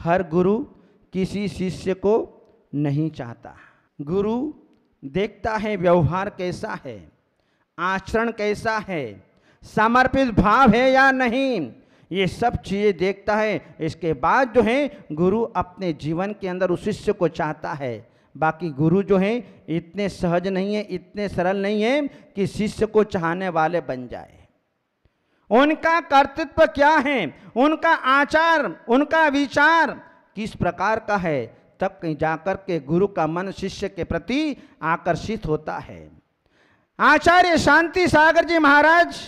हर गुरु किसी शिष्य को नहीं चाहता। गुरु देखता है व्यवहार कैसा है, आचरण कैसा है, समर्पित भाव है या नहीं, ये सब चीज़ें देखता है। इसके बाद जो है गुरु अपने जीवन के अंदर उस शिष्य को चाहता है। बाकी गुरु जो है इतने सहज नहीं है, इतने सरल नहीं है कि शिष्य को चाहने वाले बन जाए। उनका कर्तव्य क्या है, उनका आचार, उनका विचार किस प्रकार का है, तब कहीं जाकर के गुरु का मन शिष्य के प्रति आकर्षित होता है। आचार्य शांति सागर जी महाराज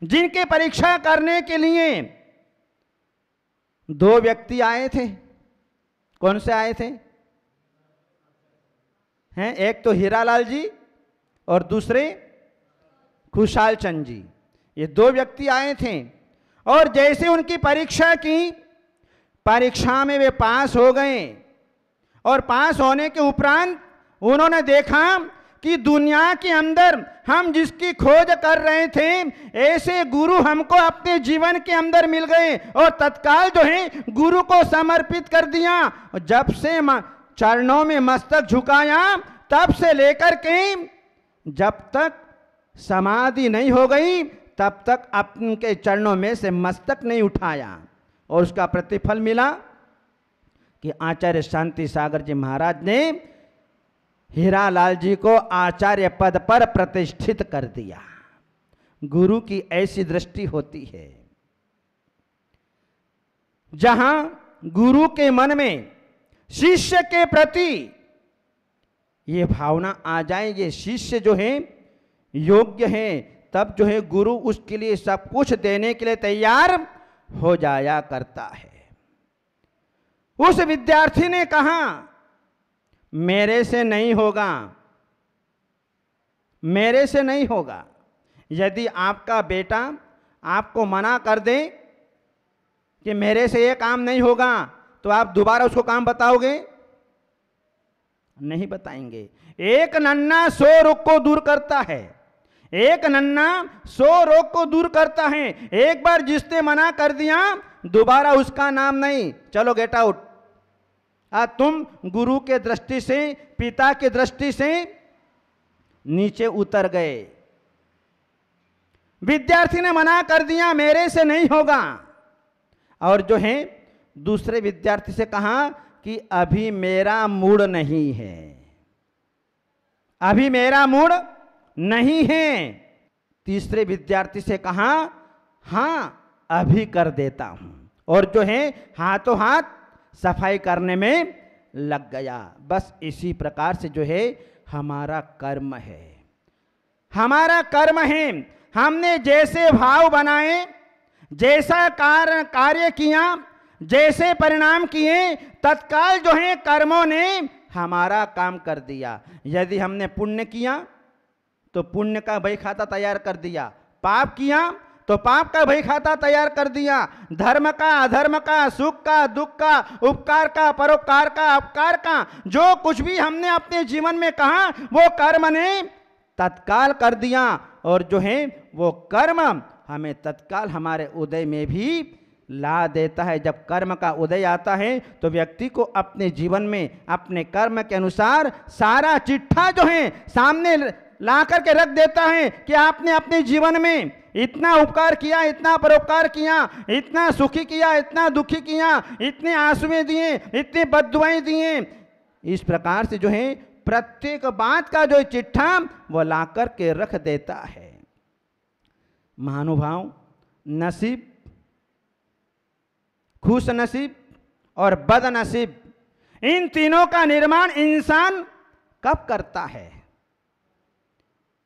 जिनके परीक्षा करने के लिए 2 व्यक्ति आए थे, कौन से आए थे हैं? एक तो हीरालाल जी और दूसरे खुशहाल चंद जी। ये 2 व्यक्ति आए थे और जैसे उनकी परीक्षा की, परीक्षा में वे पास हो गए और पास होने के उपरांत उन्होंने देखा कि दुनिया के अंदर हम जिसकी खोज कर रहे थे ऐसे गुरु हमको अपने जीवन के अंदर मिल गए और तत्काल जो है गुरु को समर्पित कर दिया। और जब से चरणों में मस्तक झुकाया तब से लेकर के जब तक समाधि नहीं हो गई तब तक अपने चरणों में से मस्तक नहीं उठाया। और उसका प्रतिफल मिला कि आचार्य शांति सागर जी महाराज ने हीरालाल जी को आचार्य पद पर प्रतिष्ठित कर दिया। गुरु की ऐसी दृष्टि होती है। जहां गुरु के मन में शिष्य के प्रति ये भावना आ जाए, ये शिष्य जो है योग्य है, तब जो है गुरु उसके लिए सब कुछ देने के लिए तैयार हो जाया करता है। उस विद्यार्थी ने कहा मेरे से नहीं होगा, मेरे से नहीं होगा। यदि आपका बेटा आपको मना कर दे कि मेरे से ये काम नहीं होगा, तो आप दोबारा उसको काम बताओगे? नहीं बताएंगे। एक नन्ना 100 रोग को दूर करता है, एक नन्ना 100 रोग को दूर करता है। एक बार जिसने मना कर दिया दोबारा उसका नाम नहीं, चलो गेट आउट। तुम गुरु के दृष्टि से, पिता की दृष्टि से नीचे उतर गए। विद्यार्थी ने मना कर दिया मेरे से नहीं होगा, और जो है दूसरे विद्यार्थी से कहा कि अभी मेरा मूड नहीं है, अभी मेरा मूड नहीं है। तीसरे विद्यार्थी से कहा हां अभी कर देता हूं, और जो है हाथों हाथ सफाई करने में लग गया। बस इसी प्रकार से जो है हमारा कर्म है, हमारा कर्म है। हमने जैसे भाव बनाए, जैसा कार्य किया, जैसे परिणाम किए, तत्काल जो है कर्मों ने हमारा काम कर दिया। यदि हमने पुण्य किया तो पुण्य का बही खाता तैयार कर दिया, पाप किया तो पाप का बही खाता तैयार कर दिया, धर्म का अधर्म का, सुख का दुख का, उपकार का परोपकार का, अपकार का, जो कुछ भी हमने अपने जीवन में कहा वो कर्म ने तत्काल कर दिया। और जो है वो कर्म हमें तत्काल हमारे उदय में भी ला देता है। जब कर्म का उदय आता है तो व्यक्ति को अपने जीवन में अपने कर्म के अनुसार सारा चिट्ठा जो है सामने ला करके रख देता है कि आपने अपने जीवन में इतना उपकार किया, इतना परोपकार किया, इतना सुखी किया, इतना दुखी किया, इतने आंसुएं दिए, इतने बद्दुआएं दिए। इस प्रकार से जो है प्रत्येक बात का जो चिट्ठा वो ला करके रख देता है। महानुभाव, नसीब, खुश नसीब और बदनसीब, इन तीनों का निर्माण इंसान कब करता है?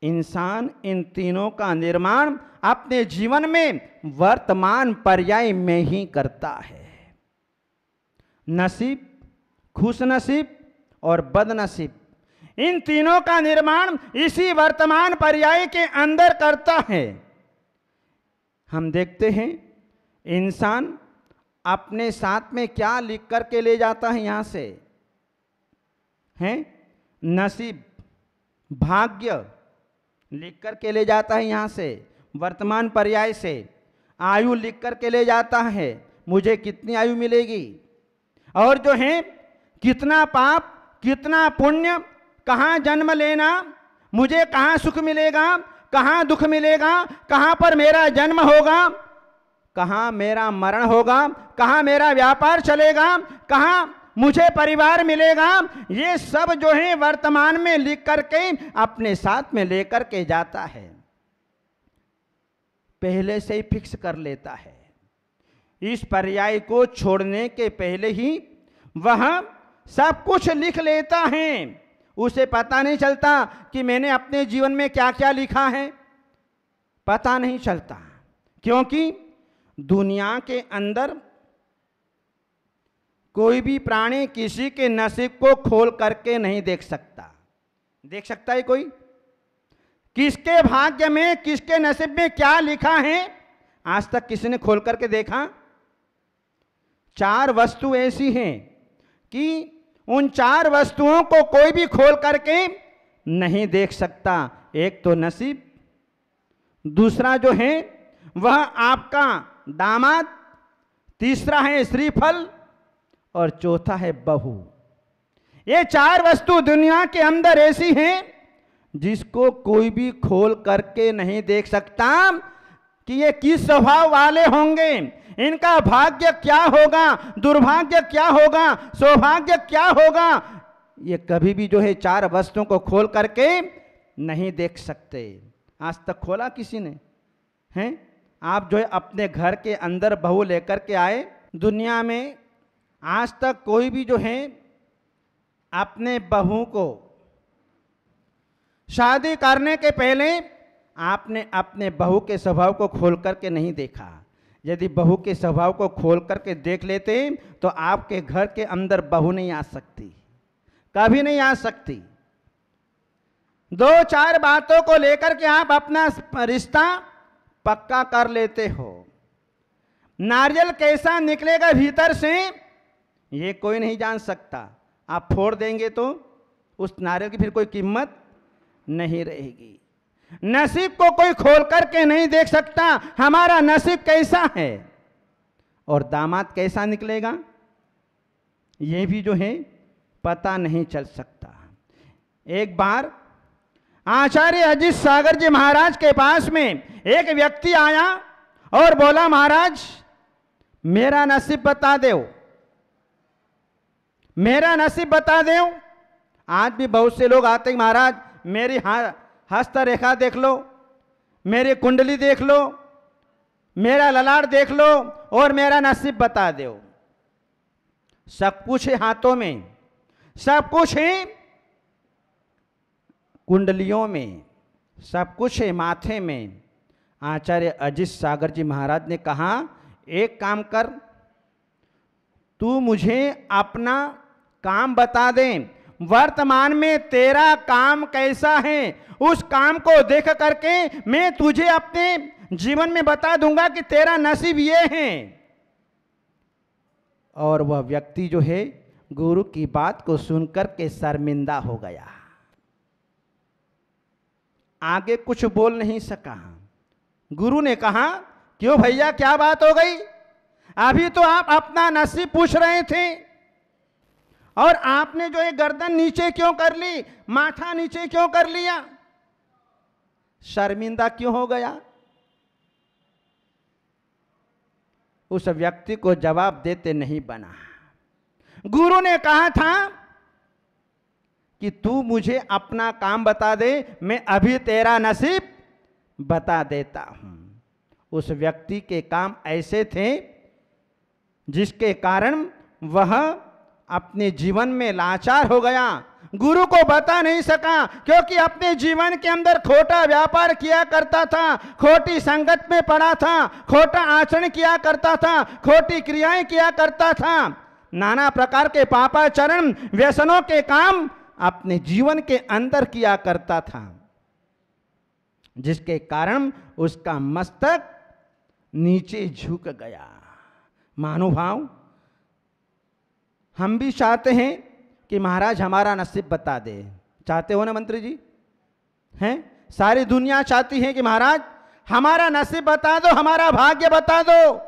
इंसान इन तीनों का निर्माण अपने जीवन में वर्तमान पर्याय में ही करता है। नसीब, खुश नसीब और बदनसीब, इन तीनों का निर्माण इसी वर्तमान पर्याय के अंदर करता है। हम देखते हैं इंसान अपने साथ में क्या लिख करके ले जाता है यहां से, हैं? नसीब, भाग्य लिख करके ले जाता है यहां से, वर्तमान पर्याय से। आयु लिख करके ले जाता है, मुझे कितनी आयु मिलेगी, और जो है कितना पाप कितना पुण्य, कहाँ जन्म लेना, मुझे कहाँ सुख मिलेगा, कहाँ दुख मिलेगा, कहाँ पर मेरा जन्म होगा, कहाँ मेरा मरण होगा, कहाँ मेरा व्यापार चलेगा, कहाँ मुझे परिवार मिलेगा, ये सब जो है वर्तमान में लिख करके अपने साथ में लेकर के जाता है, पहले से ही फिक्स कर लेता है। इस पर्याय को छोड़ने के पहले ही वह सब कुछ लिख लेता है। उसे पता नहीं चलता कि मैंने अपने जीवन में क्या क्या लिखा है, पता नहीं चलता, क्योंकि दुनिया के अंदर कोई भी प्राणी किसी के नसीब को खोल करके नहीं देख सकता। देख सकता है कोई? किसके भाग्य में, किसके नसीब में क्या लिखा है, आज तक किसी ने खोल करके देखा? 4 वस्तु ऐसी हैं कि उन 4 वस्तुओं को कोई भी खोल करके नहीं देख सकता। एक तो नसीब, दूसरा जो है वह आपका दामाद, तीसरा है श्रीफल और चौथा है बहू। ये 4 वस्तु दुनिया के अंदर ऐसी हैं जिसको कोई भी खोल करके नहीं देख सकता कि ये किस स्वभाव वाले होंगे, इनका भाग्य क्या होगा, दुर्भाग्य क्या होगा, सौभाग्य क्या होगा। ये कभी भी जो है 4 वस्तुओं को खोल करके नहीं देख सकते। आज तक खोला किसी ने? हैं? आप जो है अपने घर के अंदर बहू लेकर के आए, दुनिया में आज तक कोई भी जो है अपने बहू को शादी करने के पहले आपने अपने बहू के स्वभाव को खोल करके नहीं देखा। यदि बहू के स्वभाव को खोल करके देख लेते तो आपके घर के अंदर बहू नहीं आ सकती, कभी नहीं आ सकती। 2-4 बातों को लेकर के आप अपना रिश्ता पक्का कर लेते हो। नारियल कैसा निकलेगा भीतर से ये कोई नहीं जान सकता। आप फोड़ देंगे तो उस नारियल की फिर कोई कीमत नहीं रहेगी। नसीब को कोई खोल करके नहीं देख सकता, हमारा नसीब कैसा है और दामाद कैसा निकलेगा ये भी जो है पता नहीं चल सकता। एक बार आचार्य अजीत सागर जी महाराज के पास में एक व्यक्ति आया और बोला, महाराज मेरा नसीब बता दो, मेरा नसीब बता दो। आज भी बहुत से लोग आते हैं, महाराज मेरी हस्तरेखा देख लो, मेरी कुंडली देख लो, मेरा ललाट देख लो और मेरा नसीब बता दो। सब कुछ है हाथों में, सब कुछ है कुंडलियों में, सब कुछ है माथे में। आचार्य अजीत सागर जी महाराज ने कहा, एक काम कर, तू मुझे अपना काम बता दे, वर्तमान में तेरा काम कैसा है, उस काम को देख करके मैं तुझे अपने जीवन में बता दूंगा कि तेरा नसीब ये है। और वह व्यक्ति जो है गुरु की बात को सुनकर के शर्मिंदा हो गया, आगे कुछ बोल नहीं सका। गुरु ने कहा, क्यों भैया क्या बात हो गई? अभी तो आप अपना नसीब पूछ रहे थे और आपने जो है गर्दन नीचे क्यों कर ली, माथा नीचे क्यों कर लिया, शर्मिंदा क्यों हो गया? उस व्यक्ति को जवाब देते नहीं बना। गुरु ने कहा था कि तू मुझे अपना काम बता दे, मैं अभी तेरा नसीब बता देता हूं। उस व्यक्ति के काम ऐसे थे जिसके कारण वह अपने जीवन में लाचार हो गया, गुरु को बता नहीं सका, क्योंकि अपने जीवन के अंदर खोटा व्यापार किया करता था, खोटी संगत में पड़ा था, खोटा आचरण किया करता था, खोटी क्रियाएं किया करता था, नाना प्रकार के पापाचरण व्यसनों के काम अपने जीवन के अंदर किया करता था, जिसके कारण उसका मस्तक नीचे झुक गया। महानुभाव, हम भी चाहते हैं कि महाराज हमारा नसीब बता दे। चाहते हो ना मंत्री जी? हैं? सारी दुनिया चाहती है कि महाराज हमारा नसीब बता दो, हमारा भाग्य बता दो,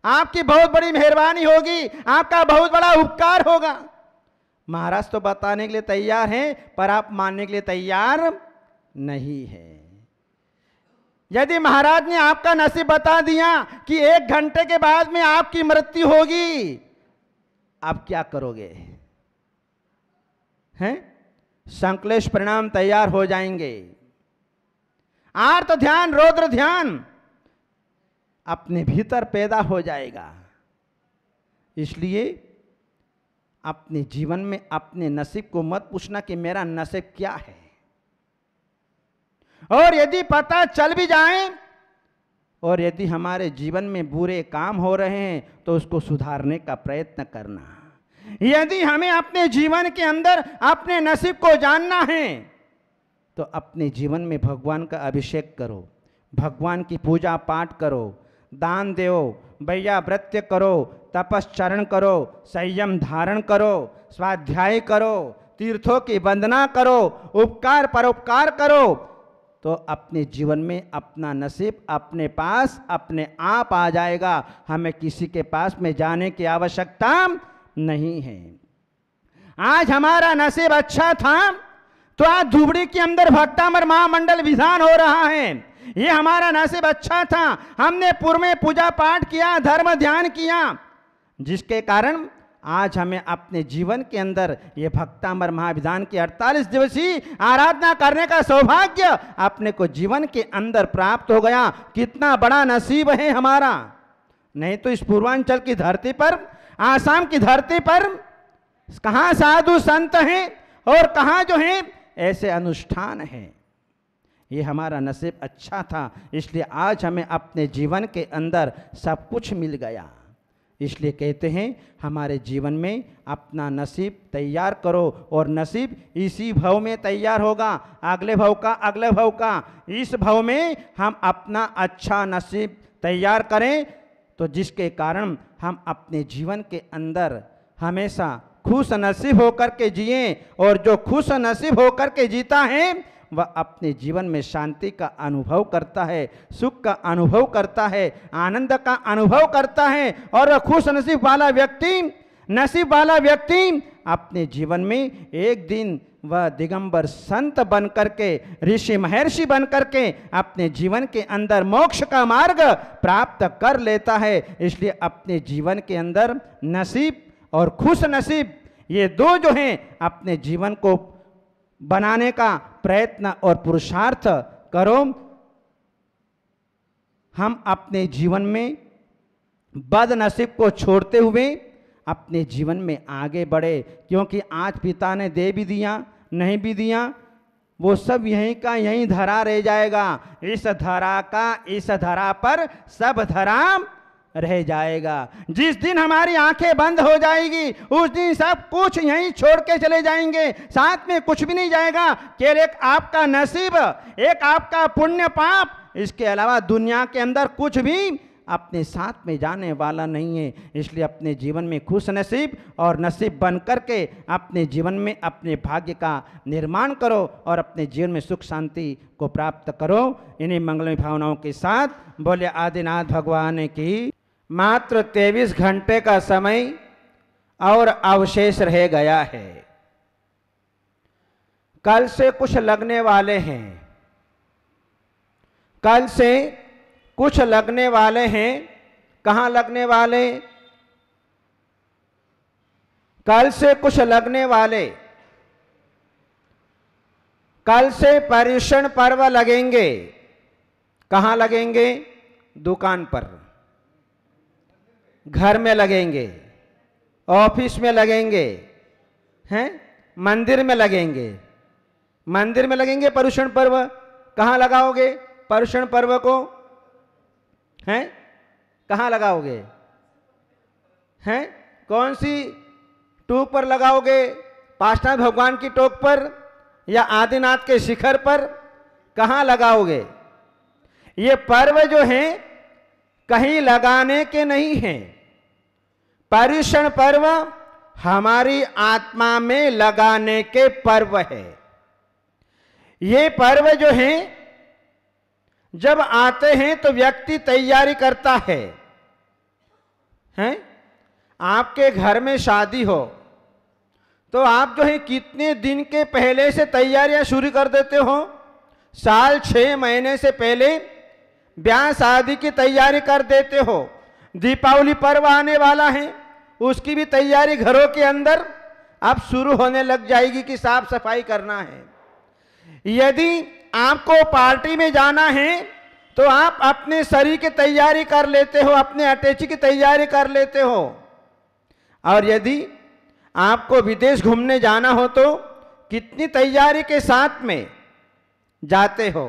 आपकी बहुत बड़ी मेहरबानी होगी, आपका बहुत बड़ा उपकार होगा। महाराज तो बताने के लिए तैयार हैं, पर आप मानने के लिए तैयार नहीं है। यदि महाराज ने आपका नसीब बता दिया कि 1 घंटे के बाद में आपकी मृत्यु होगी, आप क्या करोगे? हैं? संक्लेश परिणाम तैयार हो जाएंगे। आर्त ध्यान, रौद्र ध्यान अपने भीतर पैदा हो जाएगा। इसलिए अपने जीवन में अपने नसीब को मत पूछना कि मेरा नसीब क्या है, और यदि पता चल भी जाए और यदि हमारे जीवन में बुरे काम हो रहे हैं तो उसको सुधारने का प्रयत्न करना। यदि हमें अपने जीवन के अंदर अपने नसीब को जानना है तो अपने जीवन में भगवान का अभिषेक करो, भगवान की पूजा पाठ करो, दान दो, भैया व्रत करो, तपश्चरण करो, संयम धारण करो, स्वाध्याय करो, तीर्थों की वंदना करो, उपकार परोपकार करो, तो अपने जीवन में अपना नसीब अपने पास अपने आप आ जाएगा। हमें किसी के पास में जाने की आवश्यकता नहीं है। आज हमारा नसीब अच्छा था तो आज धुबड़ी के अंदर भक्तामर महामंडल विधान हो रहा है। ये हमारा नसीब अच्छा था, हमने पूर्व में पूजा पाठ किया, धर्म ध्यान किया, जिसके कारण आज हमें अपने जीवन के अंदर ये भक्तामर महाविधान की 48 दिवसीय आराधना करने का सौभाग्य अपने को जीवन के अंदर प्राप्त हो गया। कितना बड़ा नसीब है हमारा। नहीं तो इस पूर्वांचल की धरती पर, आसाम की धरती पर कहाँ साधु संत हैं और कहाँ जो है ऐसे अनुष्ठान हैं। ये हमारा नसीब अच्छा था, इसलिए आज हमें अपने जीवन के अंदर सब कुछ मिल गया। इसलिए कहते हैं हमारे जीवन में अपना नसीब तैयार करो, और नसीब इसी भव में तैयार होगा, अगले भव का, अगले भव का। इस भव में हम अपना अच्छा नसीब तैयार करें तो जिसके कारण हम अपने जीवन के अंदर हमेशा खुश नसीब होकर के जिए, और जो खुश नसीब होकर के जीता है वह अपने जीवन में शांति का अनुभव करता है, सुख का अनुभव करता है, आनंद का अनुभव करता है। और वह खुश नसीब वाला व्यक्ति अपने जीवन में एक दिन वह दिगंबर संत बन करके, ऋषि महर्षि बन करके अपने जीवन के अंदर मोक्ष का मार्ग प्राप्त कर लेता है। इसलिए अपने जीवन के अंदर नसीब और खुश नसीब, ये दो जो हैं, अपने जीवन को बनाने का प्रयत्न और पुरुषार्थ करो। हम अपने जीवन में बदनसीब को छोड़ते हुए अपने जीवन में आगे बढ़े, क्योंकि आज पिता ने दे भी दिया, नहीं भी दिया, वो सब यहीं का यहीं धरा रह जाएगा। इस धरा पर सब धरा रह जाएगा। जिस दिन हमारी आंखें बंद हो जाएगी उस दिन सब कुछ यहीं छोड़ के चले जाएंगे, साथ में कुछ भी नहीं जाएगा। केवल एक आपका नसीब, एक आपका पुण्य पाप, इसके अलावा दुनिया के अंदर कुछ भी अपने साथ में जाने वाला नहीं है। इसलिए अपने जीवन में खुश नसीब और नसीब बन करके अपने जीवन में अपने भाग्य का निर्माण करो और अपने जीवन में सुख शांति को प्राप्त करो। इन्हीं मंगलमय भावनाओं के साथ बोले आदिनाथ भगवान की। मात्र 23 घंटे का समय और अवशेष रह गया है। कल से कुछ लगने वाले हैं, कल से कुछ लगने वाले हैं। कहाँ लगने वाले? कल से कुछ लगने वाले, कल से पर्युषण पर्व लगेंगे। कहाँ लगेंगे? दुकान पर, घर में लगेंगे, ऑफिस में लगेंगे, हैं, मंदिर में लगेंगे। मंदिर में लगेंगे पर्युषण पर्व। कहाँ लगाओगे पर्युषण पर्व को? हैं, कहाँ लगाओगे? हैं, कौन सी टोक पर लगाओगे? पांचनाथ भगवान की टोक पर या आदिनाथ के शिखर पर? कहाँ लगाओगे? ये पर्व जो हैं कहीं लगाने के नहीं हैं। पर्युषण पर्व हमारी आत्मा में लगाने के पर्व है। ये पर्व जो हैं जब आते हैं तो व्यक्ति तैयारी करता है, हैं? आपके घर में शादी हो तो आप जो है कितने दिन के पहले से तैयारियां शुरू कर देते हो? साल 6 महीने से पहले ब्याह शादी की तैयारी कर देते हो। दीपावली पर्व आने वाला है, उसकी भी तैयारी घरों के अंदर अब शुरू होने लग जाएगी कि साफ सफाई करना है। यदि आपको पार्टी में जाना है तो आप अपने शरीर की तैयारी कर लेते हो, अपने अटैची की तैयारी कर लेते हो। और यदि आपको विदेश घूमने जाना हो तो कितनी तैयारी के साथ में जाते हो।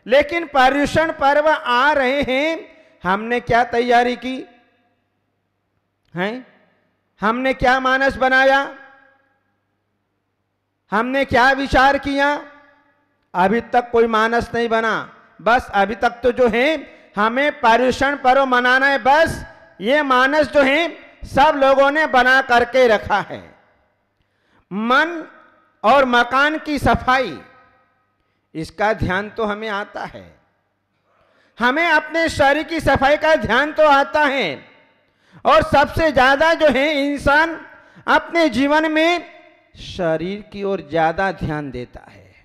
लेकिन पर्युषण पर्व आ रहे हैं, हमने क्या तैयारी की है? हमने क्या मानस बनाया? हमने क्या विचार किया? अभी तक कोई मानस नहीं बना। बस अभी तक तो जो है हमें पर्युषण पर्व मनाना है, बस ये मानस जो है सब लोगों ने बना करके रखा है। मन और मकान की सफाई, इसका ध्यान तो हमें आता है। हमें अपने शरीर की सफाई का ध्यान तो आता है। और सबसे ज्यादा जो है इंसान अपने जीवन में शरीर की ओर ज्यादा ध्यान देता है,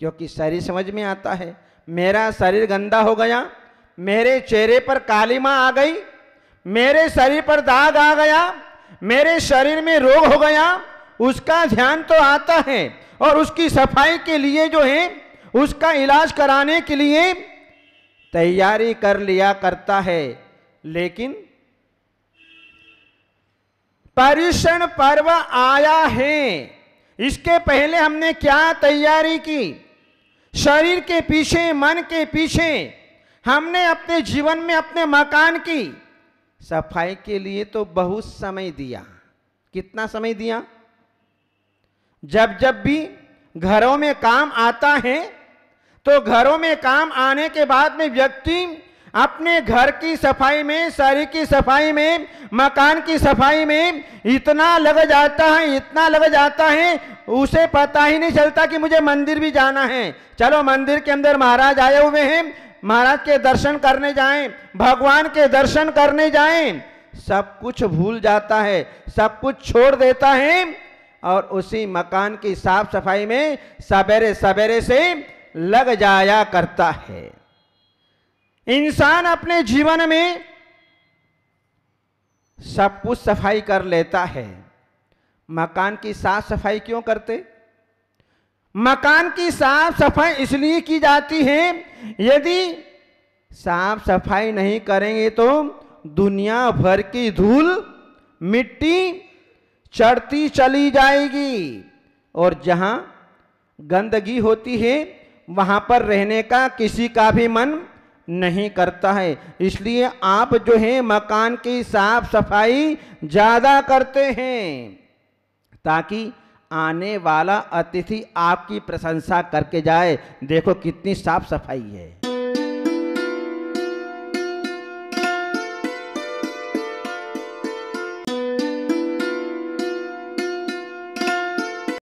क्योंकि शरीर समझ में आता है। मेरा शरीर गंदा हो गया, मेरे चेहरे पर कालिमा आ गई, मेरे शरीर पर दाग आ गया, मेरे शरीर में रोग हो गया, उसका ध्यान तो आता है। और उसकी सफाई के लिए जो है उसका इलाज कराने के लिए तैयारी कर लिया करता है। लेकिन पर्युषण पर्व आया है, इसके पहले हमने क्या तैयारी की? शरीर के पीछे, मन के पीछे हमने अपने जीवन में अपने मकान की सफाई के लिए तो बहुत समय दिया। कितना समय दिया? जब जब भी घरों में काम आता है तो घरों में काम आने के बाद में व्यक्ति अपने घर की सफाई में, शरीर की सफाई में, मकान की सफाई में इतना लग जाता है, इतना लग जाता है, उसे पता ही नहीं चलता कि मुझे मंदिर भी जाना है। चलो मंदिर के अंदर महाराज आए हुए हैं, महाराज के दर्शन करने जाएं, भगवान के दर्शन करने जाएं। सब कुछ भूल जाता है, सब कुछ छोड़ देता है और उसी मकान की साफ सफाई में सवेरे सवेरे से लग जाया करता है। इंसान अपने जीवन में सब कुछ सफाई कर लेता है, मकान की साफ सफाई क्यों करते? मकान की साफ सफाई इसलिए की जाती है, यदि साफ सफाई नहीं करेंगे तो दुनिया भर की धूल मिट्टी चढ़ती चली जाएगी और जहां गंदगी होती है वहां पर रहने का किसी का भी मन नहीं करता है। इसलिए आप जो है मकान की साफ सफाई ज्यादा करते हैं, ताकि आने वाला अतिथि आपकी प्रशंसा करके जाए, देखो कितनी साफ सफाई है।